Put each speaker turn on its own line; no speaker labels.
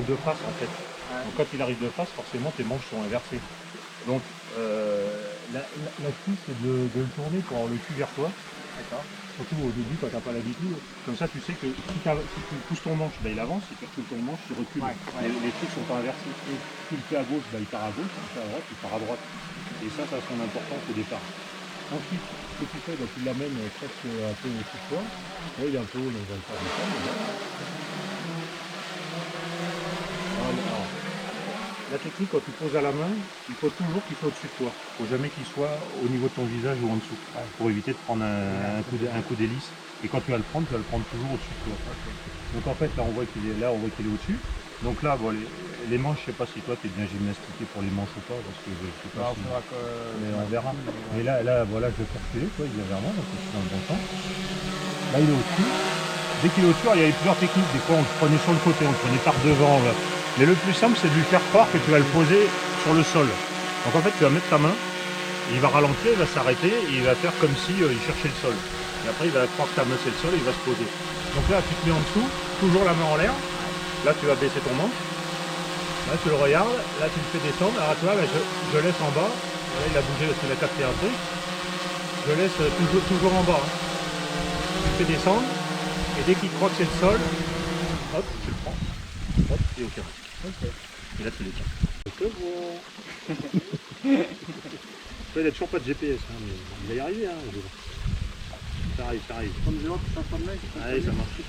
De face en fait. Donc quand il arrive de face, forcément tes manches sont inversées. Donc l'astuce c'est de le tourner pour avoir le cul vers toi. Surtout au début quand tu n'as pas l'habitude. Comme ça tu sais que si tu pousses ton manche, il avance, si tu recules ton manche, il recule. Les trucs sont pas inversés. Si tu le fais à gauche, il part à gauche, si tu le fais à droite, il part à droite. Et ça a son importance au départ. Ensuite, ce que tu fais, tu l'amènes presque un peu au-dessus de toi. Là il est un peu haut, donc on va le faire de ça. La technique, quand tu poses à la main, il faut toujours qu'il soit au-dessus de toi. Il ne faut jamais qu'il soit au niveau de ton visage ou en dessous, pour éviter de prendre un coup d'hélice. Et quand tu vas le prendre, tu vas le prendre toujours au-dessus de toi. Donc en fait, là on voit qu'il est au-dessus. Donc là, bon, les manches, je ne sais pas si toi tu es bien gymnastiqué pour les manches ou pas, parce que je ne sais pas si... Mais on verra. Mais là, voilà, je vais faire reculer, il est vers moi, donc je suis dans le bon sens. Là, il est au-dessus. Dès qu'il est au-dessus, il y avait plusieurs techniques. Des fois, on le prenait sur le côté, on le prenait par devant. Mais le plus simple, c'est de lui faire croire que tu vas le poser sur le sol. Donc en fait, tu vas mettre ta main, il va ralentir, il va s'arrêter, et il va faire comme si il cherchait le sol. Et après, il va croire que ta main c'est le sol et il va se poser. Donc là, tu te mets en dessous, toujours la main en l'air. Là, tu vas baisser ton manche. Là, tu le regardes, là, tu le fais descendre. Alors tu vois, là, je laisse en bas. Là, il a bougé parce qu'il a capté un truc. Je laisse toujours en bas. Tu le fais descendre. Et dès qu'il croit que c'est le sol, hop, tu le prends. Hop, et au carré. Okay. Et là tu les tiens. C'est bon. Il n'a toujours pas de GPS, hein, mais il va y arriver. Hein, ça arrive.
Comme je vois que ça s'en met,
allez, ça marche.